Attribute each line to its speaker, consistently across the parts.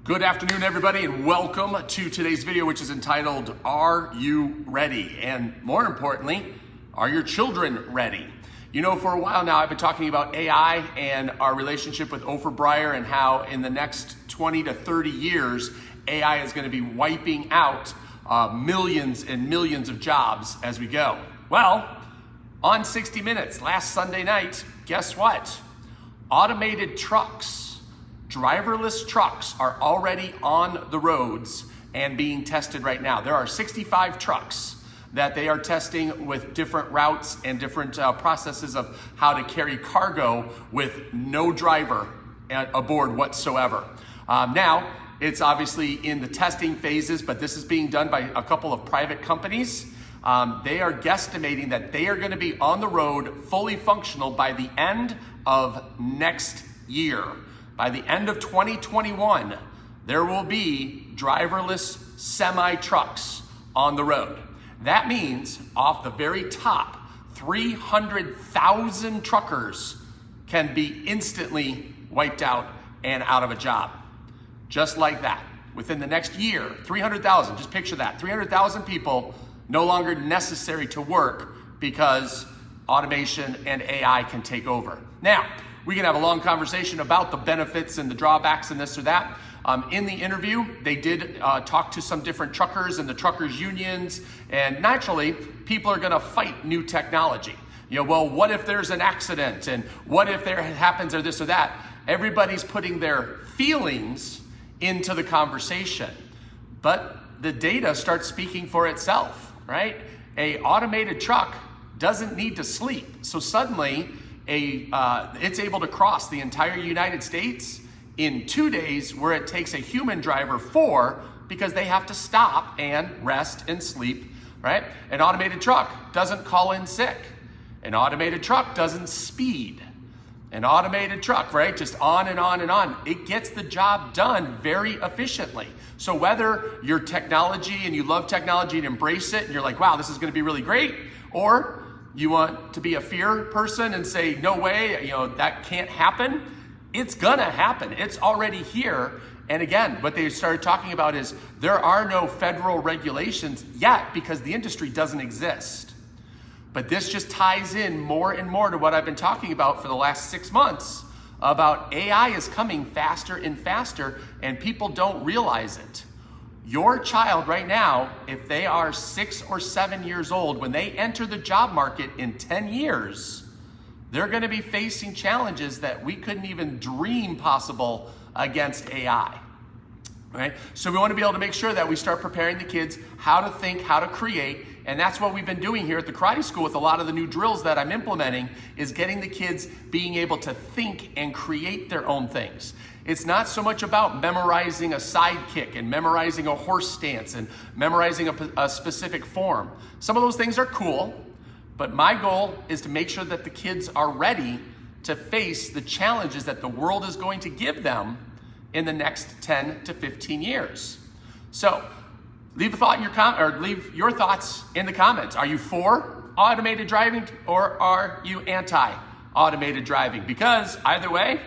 Speaker 1: Good afternoon, everybody, and welcome to today's video, which is entitled, Are You Ready? And more importantly, are your children ready? You know, for a while now, I've been talking about AI and our relationship with Ofer Breyer and how in the next 20 to 30 years, AI is going to be wiping out millions and millions of jobs as we go. Well, on 60 Minutes last Sunday night, guess what? Automated trucks, driverless trucks are already on the roads and being tested right now. There are 65 trucks that they are testing with different routes and different processes of how to carry cargo with no driver aboard whatsoever. Now, it's obviously in the testing phases, but this is being done by a couple of private companies. They are guesstimating that they are going to be on the road fully functional by the end of next year. By the end of 2021, there will be driverless semi-trucks on the road. That means off the very top, 300,000 truckers can be instantly wiped out and out of a job. Just like that. Within the next year, 300,000, just picture that, 300,000 people no longer necessary to work because automation and AI can take over. Now, we can have a long conversation about the benefits and the drawbacks and this or that. In the interview, they did talk to some different truckers and the truckers unions, and naturally, people are gonna fight new technology. You know, well, what if there's an accident? And what if there happens or this or that? Everybody's putting their feelings into the conversation, but the data starts speaking for itself, right? A automated truck doesn't need to sleep. So suddenly, it's able to cross the entire United States in 2 days, where it takes a human driver 4 because they have to stop and rest and sleep, right? An automated truck doesn't call in sick. An automated truck doesn't speed. An automated truck, right? Just on and on and on. It gets the job done very efficiently. So whether you're technology and you love technology and embrace it and you're like, wow, this is going to be really great, or you want to be a fear person and say, no way, you know, that can't happen. It's gonna happen. It's already here. And again, what they started talking about is there are no federal regulations yet because the industry doesn't exist. But this just ties in more and more to what I've been talking about for the last 6 months about AI is coming faster and faster, and people don't realize it. Your child right now, if they are 6 or 7 years old, when they enter the job market in 10 years, they're going to be facing challenges that we couldn't even dream possible against AI, right? So we want to be able to make sure that we start preparing the kids how to think, how to create, and that's what we've been doing here at the karate school with a lot of the new drills that I'm implementing, is getting the kids being able to think and create their own things. It's not so much about memorizing a side kick and memorizing a horse stance and memorizing a specific form. Some of those things are cool, but my goal is to make sure that the kids are ready to face the challenges that the world is going to give them in the next 10 to 15 years. So leave a thought in your leave your thoughts in the comments. Are you for automated driving or are you anti-automated driving? Because either way,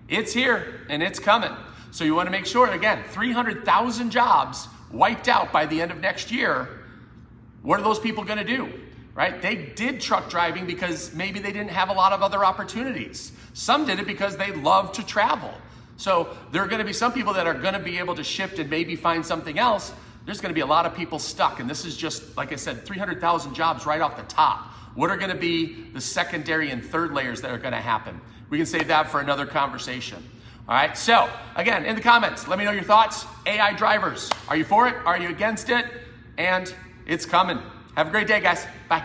Speaker 1: it's here and it's coming. So you want to make sure, again, 300,000 jobs wiped out by the end of next year. What are those people going to do, right? They did truck driving because maybe they didn't have a lot of other opportunities. Some did it because they love to travel. So there are going to be some people that are going to be able to shift and maybe find something else. There's going to be a lot of people stuck. And this is just, like I said, 300,000 jobs right off the top. What are going to be the secondary and third layers that are going to happen? We can save that for another conversation. All right, so again, in the comments, let me know your thoughts. AI drivers, are you for it? Are you against it? And it's coming. Have a great day, guys. Bye.